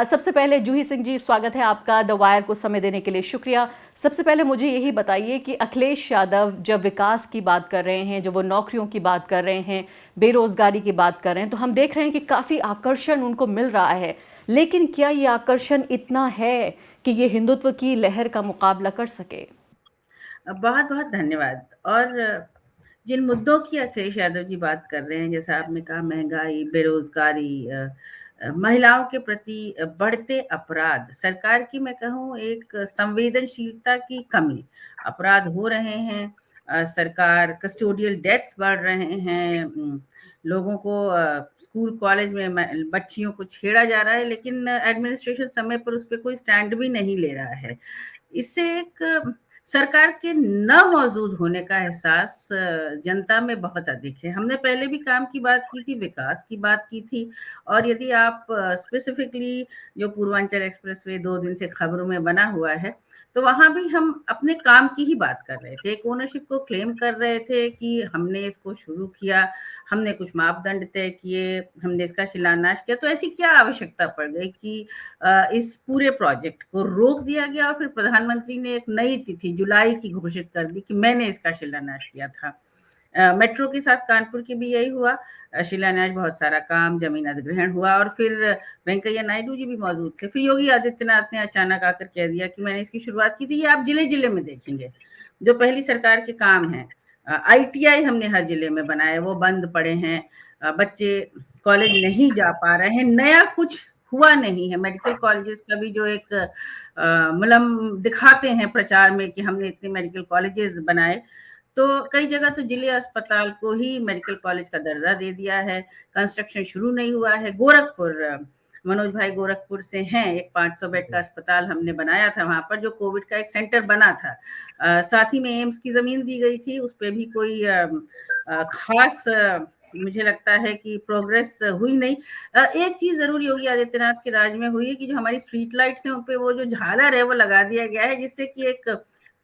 सबसे पहले जूही सिंह जी, स्वागत है आपका द वायर को समय देने के लिए, शुक्रिया। सबसे पहले मुझे यही बताइए कि अखिलेश यादव जब विकास की बात कर रहे हैं, जब वो नौकरियों की बात कर रहे हैं, बेरोजगारी की बात कर रहे हैं, तो हम देख रहे हैं कि काफ़ी आकर्षण उनको मिल रहा है। लेकिन क्या ये आकर्षण इतना है कि ये हिंदुत्व की लहर का मुकाबला कर सके? बहुत बहुत धन्यवाद। और जिन मुद्दों की अखिलेश यादव जी बात कर रहे हैं, जैसा आपने कहा, महंगाई, बेरोजगारी, महिलाओं के प्रति बढ़ते अपराध, सरकार की मैं कहूँ एक संवेदनशीलता की कमी, अपराध हो रहे हैं, सरकार कस्टोडियल डेथ्स बढ़ रहे हैं, लोगों को स्कूल कॉलेज में बच्चियों को छेड़ा जा रहा है, लेकिन एडमिनिस्ट्रेशन समय पर उस पर कोई स्टैंड भी नहीं ले रहा है। इससे एक सरकार के न मौजूद होने का एहसास जनता में बहुत अधिक है। हमने पहले भी काम की बात की थी, विकास की बात की थी, और यदि आप स्पेसिफिकली जो पूर्वांचल एक्सप्रेसवे 2 दिन से खबरों में बना हुआ है, तो वहां भी हम अपने काम की ही बात कर रहे थे। एक ओनरशिप को क्लेम कर रहे थे कि हमने इसको शुरू किया, हमने कुछ मापदंड तय किए, हमने इसका शिलान्यास किया, तो ऐसी क्या आवश्यकता पड़ गई कि इस पूरे प्रोजेक्ट को रोक दिया गया और फिर प्रधानमंत्री ने एक नई तिथि जुलाई की घोषित कर दी कि मैंने इसका शिलान्यास किया था। मेट्रो के साथ कानपुर की भी यही हुआ, शिलान्यास, बहुत सारा काम, जमीन अधिग्रहण हुआ, और फिर वेंकैया नायडू जी भी मौजूद थे। फिर योगी आदित्यनाथ ने अचानक आकर कह दिया कि मैंने इसकी शुरुआत की थी। ये आप जिले जिले में देखेंगे, जो पहली सरकार के काम है। ITI हमने हर जिले में बनाए, वो बंद पड़े हैं, बच्चे कॉलेज नहीं जा पा रहे हैं, नया कुछ हुआ नहीं है। मेडिकल कॉलेजेस का भी जो एक मतलब दिखाते हैं प्रचार में कि हमने इतने मेडिकल कॉलेजेस बनाए, तो कई जगह तो जिले अस्पताल को ही मेडिकल कॉलेज का दर्जा दे दिया है, कंस्ट्रक्शन शुरू नहीं हुआ है। गोरखपुर, मनोज भाई गोरखपुर से हैं, एक 500 बेड का अस्पताल हमने बनाया था वहां पर, जो कोविड का एक सेंटर बना था। साथ ही में एम्स की जमीन दी गई थी, उस पर भी कोई खास मुझे लगता है कि प्रोग्रेस हुई नहीं। एक चीज जरूर योगी आदित्यनाथ के राज में हुई है कि जो हमारी स्ट्रीट लाइट्स हैं उन पे वो जो झालर है वो लगा दिया गया है, जिससे कि एक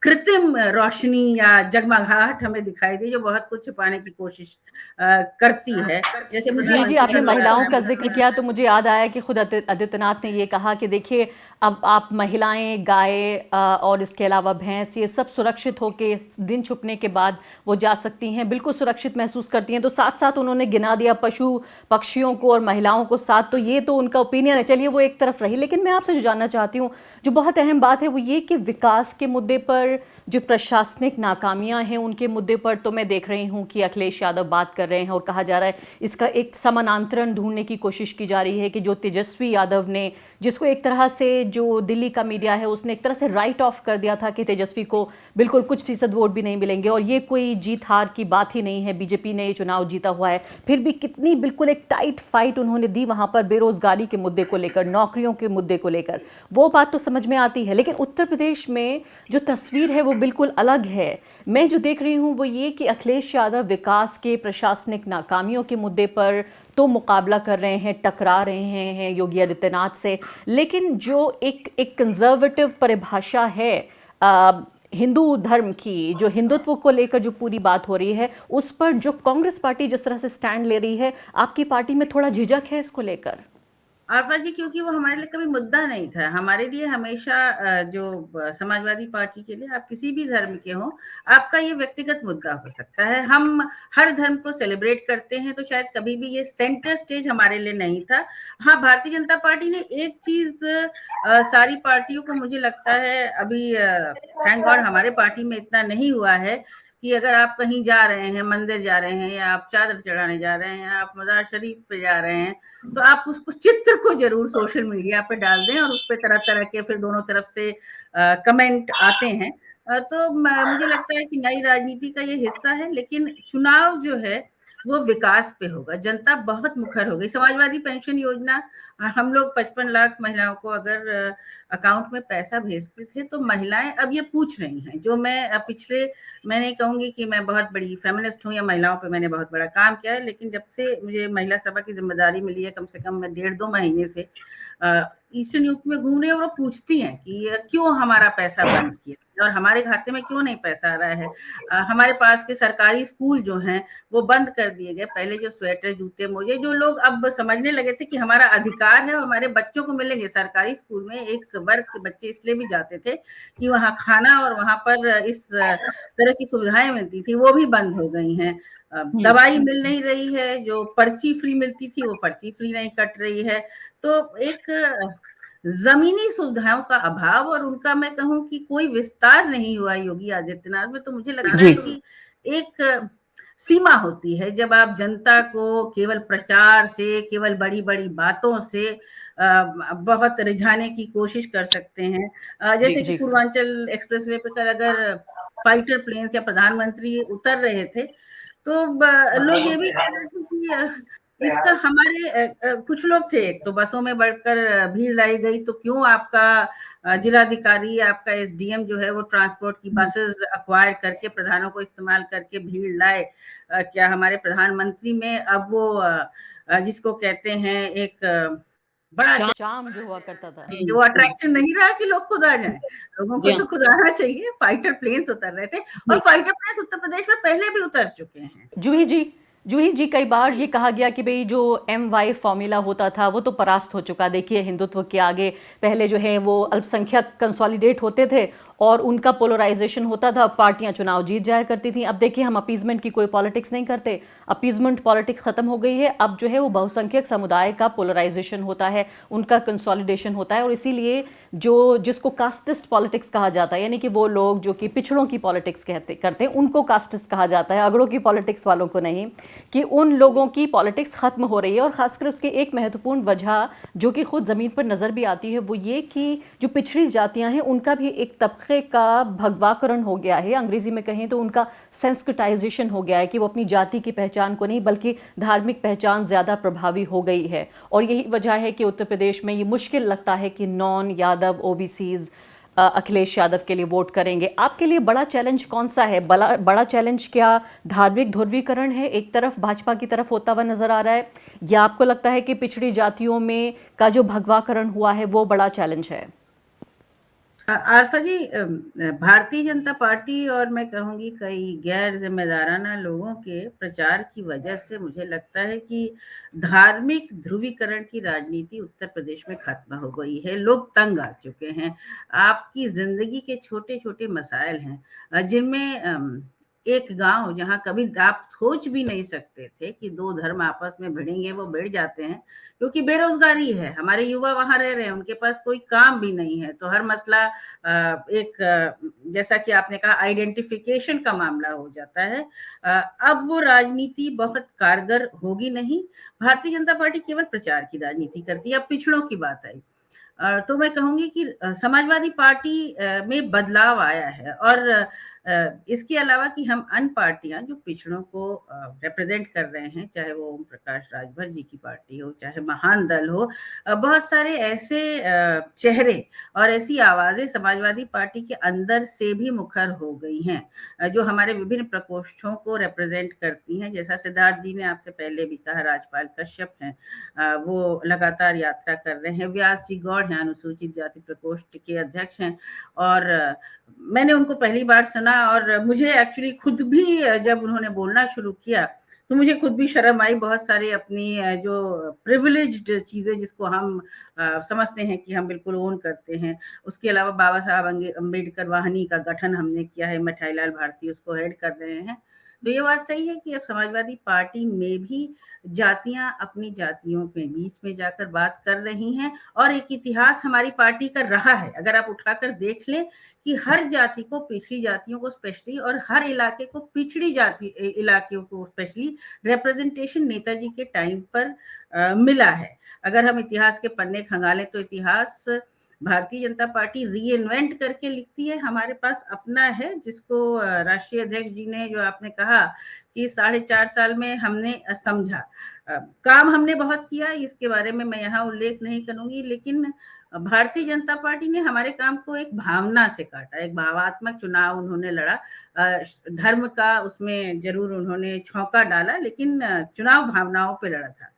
कृत्रिम रोशनी या जगमगाहट हमें दिखाई दी, जो बहुत कुछ छिपाने की कोशिश करती है। जैसे जी जी, मुख्यमंत्री आपने ने बोला महिलाओं था, का जिक्र किया तो मुझे याद आया कि खुद आदित्यनाथ ने ये कहा कि देखिए, अब आप महिलाएं, गाय और इसके अलावा भैंस, ये सब सुरक्षित होके दिन छुपने के बाद वो जा सकती हैं, बिल्कुल सुरक्षित महसूस करती हैं। तो साथ साथ उन्होंने गिना दिया पशु पक्षियों को और महिलाओं को साथ, तो ये तो उनका ओपिनियन है, चलिए वो एक तरफ रही। लेकिन मैं आपसे जो जानना चाहती हूँ, जो बहुत अहम बात है वो ये कि विकास के मुद्दे पर, जो प्रशासनिक नाकामियां हैं उनके मुद्दे पर, तो मैं देख रही हूँ कि अखिलेश यादव बात कर रहे हैं और कहा जा रहा है इसका एक समानांतरण ढूंढने की कोशिश की जा रही है कि जो तेजस्वी यादव ने, जिसको एक तरह से जो दिल्ली का मीडिया है उसने एक तरह से राइट ऑफ कर दिया था कि तेजस्वी को बिल्कुल कुछ फीसद वोट भी नहीं मिलेंगे और ये कोई जीत हार की बात ही नहीं है, बीजेपी ने ये चुनाव जीता हुआ है। फिर भी कितनी बिल्कुल एक टाइट फाइट उन्होंने दी वहां पर बेरोजगारी के मुद्दे को लेकर, नौकरियों के मुद्दे को लेकर, वो बात तो समझ में आती है। लेकिन उत्तर प्रदेश में जो तस्वीर है वो बिल्कुल अलग है। मैं जो देख रही हूँ वो ये कि अखिलेश यादव विकास के, प्रशासनिक नाकामियों के मुद्दे पर तो मुकाबला कर रहे हैं, टकरा रहे हैं योगी आदित्यनाथ से, लेकिन जो एक कंजर्वेटिव परिभाषा है हिंदू धर्म की, जो हिंदुत्व को लेकर जो पूरी बात हो रही है, उस पर जो कांग्रेस पार्टी जिस तरह से स्टैंड ले रही है, आपकी पार्टी में थोड़ा झिझक है इसको लेकर? आरफा जी, क्योंकि वो हमारे लिए कभी मुद्दा नहीं था। हमारे लिए हमेशा जो समाजवादी पार्टी के लिए, आप किसी भी धर्म के हो, आपका ये व्यक्तिगत मुद्दा हो सकता है। हम हर धर्म को सेलिब्रेट करते हैं, तो शायद कभी भी ये सेंटर स्टेज हमारे लिए नहीं था। हाँ, भारतीय जनता पार्टी ने एक चीज सारी पार्टियों को, मुझे लगता है अभी थैंक गॉड हमारे पार्टी में इतना नहीं हुआ है, कि अगर आप कहीं जा रहे हैं, मंदिर जा रहे हैं, या आप चादर चढ़ाने जा रहे हैं, या आप मजार शरीफ पे जा रहे हैं, तो आप उसको चित्र को जरूर सोशल मीडिया पे डाल दें, और उस पे तरह तरह के फिर दोनों तरफ से कमेंट आते हैं। तो मुझे लगता है कि नई राजनीति का ये हिस्सा है, लेकिन चुनाव जो है वो विकास पे होगा। जनता बहुत मुखर हो गई। समाजवादी पेंशन योजना, हम लोग 55 लाख महिलाओं को अगर अकाउंट में पैसा भेजते थे, तो महिलाएं अब ये पूछ रही हैं, जो मैं पिछले, मैं नहीं कहूंगी कि मैं बहुत बड़ी फेमिनिस्ट हूँ या महिलाओं पे मैंने बहुत बड़ा काम किया है, लेकिन जब से मुझे महिला सभा की जिम्मेदारी मिली है, कम से कम मैं 1.5-2 महीने से ईस्टर्न यूपी में घूम रही है, और वो पूछती हैं कि क्यों हमारा पैसा बंद किया और हमारे खाते में क्यों नहीं पैसा आ रहा है। हमारे पास के सरकारी स्कूल जो हैं वो बंद कर दिए गए। पहले जो स्वेटर, जूते, मोजे, जो लोग अब समझने लगे थे कि हमारा अधिकार अधिकार है, हमारे बच्चों को मिलेंगे। सरकारी स्कूल में एक वर्ग के बच्चे इसलिए भी जाते थे कि वहाँ खाना और वहाँ पर इस तरह की सुविधाएं मिलती थी, वो भी बंद हो गई हैं। दवाई मिल नहीं रही है, जो पर्ची फ्री मिलती थी वो पर्ची फ्री नहीं कट रही है। तो एक जमीनी सुविधाओं का अभाव और उनका मैं कहूँ कि कोई विस्तार नहीं हुआ योगी आदित्यनाथ में। तो मुझे लगता है कि एक सीमा होती है जब आप जनता को केवल प्रचार से, केवल बड़ी बड़ी बातों से बहुत रिझाने की कोशिश कर सकते हैं। जैसे कि पूर्वांचल एक्सप्रेसवे पे कल अगर फाइटर प्लेन्स या प्रधानमंत्री उतर रहे थे तो लोग ये भी कह रहे थे कि इसका हमारे कुछ लोग थे, एक तो बसों में बढ़कर भीड़ लाई गई, तो क्यों आपका जिलाधिकारी, आपका एसडीएम जो है वो ट्रांसपोर्ट की बसेस अक्वायर करके प्रधानों को इस्तेमाल करके भीड़ लाए। क्या हमारे प्रधानमंत्री में अब वो जिसको कहते हैं एक बड़ा चार्म जो हुआ करता था, वो अट्रैक्शन नहीं रहा कि लोग खुद आ जाएं। लोगों को तो खुद आना चाहिए। फाइटर प्लेन्स उतर रहे थे और फाइटर प्लेन्स उत्तर प्रदेश में पहले भी उतर चुके हैं। जूही जी कई बार ये कहा गया कि भाई जो MY फॉर्मूला होता था वो तो परास्त हो चुका। देखिए हिंदुत्व के आगे पहले जो है वो अल्पसंख्यक कंसोलिडेट होते थे और उनका पोलराइजेशन होता था, पार्टियां चुनाव जीत जाया करती थी। अब देखिए हम अपीजमेंट की कोई पॉलिटिक्स नहीं करते, अपीजमेंट पॉलिटिक्स खत्म हो गई है। अब जो है वो बहुसंख्यक समुदाय का पोलराइजेशन होता है, उनका कंसोलिडेशन होता है। और इसीलिए जो जिसको कास्टिस्ट पॉलिटिक्स कहा जाता है, यानी कि वो लोग जो कि पिछड़ों की पॉलिटिक्स करते हैं उनको कास्टिस्ट कहा जाता है, अगड़ों की पॉलिटिक्स वालों को नहीं, कि उन लोगों की पॉलिटिक्स खत्म हो रही है। और खासकर उसकी एक महत्वपूर्ण वजह जो कि खुद ज़मीन पर नज़र भी आती है वो ये कि जो पिछड़ी जातियां हैं उनका भी एक तबके का भगवाकरण हो गया है। अंग्रेजी में कहें तो उनका सेंसिटाइजेशन हो गया है कि वो अपनी जाति की पहचान को नहीं बल्कि धार्मिक पहचान ज़्यादा प्रभावी हो गई है। और यही वजह है कि उत्तर प्रदेश में ये मुश्किल लगता है कि नॉन यादव OBCs अखिलेश यादव के लिए वोट करेंगे। आपके लिए बड़ा चैलेंज कौन सा है? बड़ा चैलेंज क्या धार्मिक ध्रुवीकरण है, एक तरफ भाजपा की तरफ होता हुआ नजर आ रहा है, या आपको लगता है कि पिछड़ी जातियों में का जो भगवाकरण हुआ है वो बड़ा चैलेंज है? आरफा जी, भारतीय जनता पार्टी और मैं कहूँगी कई गैर जिम्मेदाराना लोगों के प्रचार की वजह से मुझे लगता है कि धार्मिक ध्रुवीकरण की राजनीति उत्तर प्रदेश में खत्म हो गई है। लोग तंग आ चुके हैं। आपकी जिंदगी के छोटे छोटे मसाइल हैं जिनमें एक गांव जहां कभी आप सोच भी नहीं सकते थे कि दो धर्म आपस में भिड़ेंगे, वो भिड़ जाते हैं क्योंकि बेरोजगारी है। हमारे युवा वहां रह रहे हैं, उनके पास कोई काम भी नहीं है, तो हर मसला जैसा कि आपने कहा आइडेंटिफिकेशन का मामला हो जाता है। अब वो राजनीति बहुत कारगर होगी नहीं। भारतीय जनता पार्टी केवल प्रचार की राजनीति करती है। अब पिछड़ों की बात आई तो मैं कहूंगी कि समाजवादी पार्टी में बदलाव आया है और इसके अलावा कि हम अन्य पार्टियां जो पिछड़ों को रिप्रेजेंट कर रहे हैं, चाहे वो ओम प्रकाश राजभर जी की पार्टी हो, चाहे महान दल हो, बहुत सारे ऐसे चेहरे और ऐसी आवाजें समाजवादी पार्टी के अंदर से भी मुखर हो गई हैं जो हमारे विभिन्न प्रकोष्ठों को रिप्रेजेंट करती हैं। जैसा सिद्धार्थ जी ने आपसे पहले भी कहा, राजपाल कश्यप हैं, वो लगातार यात्रा कर रहे हैं। व्यास जी गौड़ हैं, अनुसूचित जाति प्रकोष्ठ के अध्यक्ष हैं और मैंने उनको पहली बार सुना और मुझे एक्चुअली खुद भी जब उन्होंने बोलना शुरू किया तो मुझे खुद भी शर्म आई। बहुत सारे अपनी जो प्रिविलेज्ड चीजें जिसको हम समझते हैं कि हम बिल्कुल ओन करते हैं, उसके अलावा बाबा साहब अम्बेडकर वाहिनी का गठन हमने किया है, मिठाई लाल भारती उसको हेड कर रहे हैं। तो ये बात सही है कि अब समाजवादी पार्टी में भी जातियां अपनी जातियों के बीच में जाकर बात कर रही हैं और एक इतिहास हमारी पार्टी का रहा है। अगर आप उठाकर देख लें कि हर जाति को, पिछड़ी जातियों को स्पेशली और हर इलाके को पिछड़ी जाति इलाकों को स्पेशली रिप्रेजेंटेशन नेताजी के टाइम पर मिला है। अगर हम इतिहास के पन्ने खंगालें तो इतिहास भारतीय जनता पार्टी रीइन्वेंट करके लिखती है। हमारे पास अपना है जिसको राष्ट्रीय अध्यक्ष जी ने, जो आपने कहा कि 4.5 साल में हमने समझा, काम हमने बहुत किया, इसके बारे में मैं यहाँ उल्लेख नहीं करूंगी, लेकिन भारतीय जनता पार्टी ने हमारे काम को एक भावना से काटा, एक भावात्मक चुनाव उन्होंने लड़ा। धर्म का उसमें जरूर उन्होंने छौंका डाला, लेकिन चुनाव भावनाओं पे लड़ा था।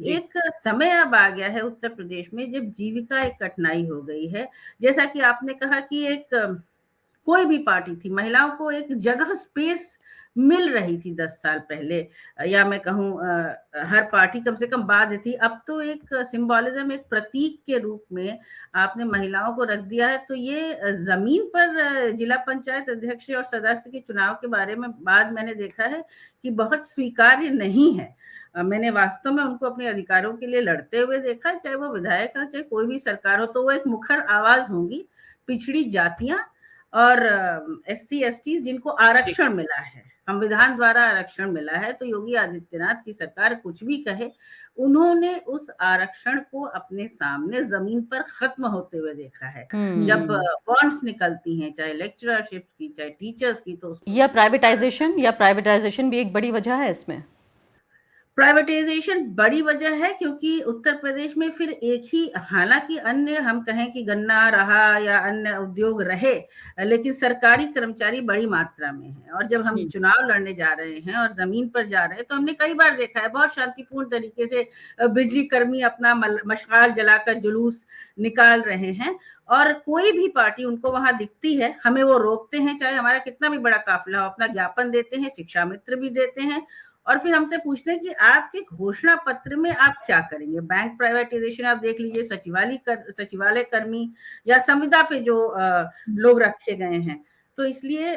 एक समय अब आ गया है उत्तर प्रदेश में जब जीविका एक कठिनाई हो गई है। जैसा कि आपने कहा कि एक कोई भी पार्टी थी, महिलाओं को एक जगह स्पेस मिल रही थी 10 साल पहले, या मैं कहूँ हर पार्टी कम से कम बाध्य थी। अब तो एक सिंबोलिज्म, एक प्रतीक के रूप में आपने महिलाओं को रख दिया है, तो ये ज़मीन पर जिला पंचायत अध्यक्ष और सदस्य के चुनाव के बारे में बाद मैंने देखा है कि बहुत स्वीकार्य नहीं है। मैंने वास्तव में उनको अपने अधिकारों के लिए लड़ते हुए देखा है, चाहे वो विधायक हो, चाहे कोई भी सरकार हो, तो वो एक मुखर आवाज़ होंगी। पिछड़ी जातियाँ और SC-ST जिनको जी। आरक्षण मिला है, संविधान द्वारा आरक्षण मिला है, तो योगी आदित्यनाथ की सरकार कुछ भी कहे, उन्होंने उस आरक्षण को अपने सामने ज़मीन पर खत्म होते हुए देखा है। जब बॉन्ड्स निकलती हैं, चाहे लेक्चरशिप्स की, चाहे टीचर्स की, तो उसको या प्राइवेटाइजेशन भी एक बड़ी वजह है इसमें। प्राइवेटाइजेशन बड़ी वजह है, क्योंकि उत्तर प्रदेश में फिर एक ही, हालांकि अन्य हम कहें कि गन्ना रहा या अन्य उद्योग रहे, लेकिन सरकारी कर्मचारी बड़ी मात्रा में है। और जब हम चुनाव लड़ने जा रहे हैं और जमीन पर जा रहे हैं, तो हमने कई बार देखा है बहुत शांतिपूर्ण तरीके से बिजली कर्मी अपना मशाल जलाकर जुलूस निकाल रहे हैं, और कोई भी पार्टी उनको वहां दिखती है, हमें वो रोकते हैं, चाहे हमारा कितना भी बड़ा काफिला हो, अपना ज्ञापन देते हैं, शिक्षा मित्र भी देते हैं, और फिर हमसे पूछते हैं कि आपके घोषणा पत्र में आप क्या करेंगे। बैंक प्राइवेटाइजेशन आप देख लीजिए, सचिवालय कर्मी या संविदा पे जो लोग रखे गए हैं, तो इसलिए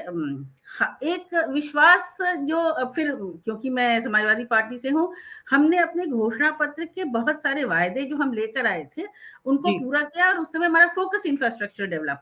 एक विश्वास जो फिर, क्योंकि मैं समाजवादी पार्टी से हूँ, हमने अपने घोषणा पत्र के बहुत सारे वायदे जो हम लेकर आए थे उनको जी। पूरा किया, और उस समय हमारा फोकस इंफ्रास्ट्रक्चर डेवलप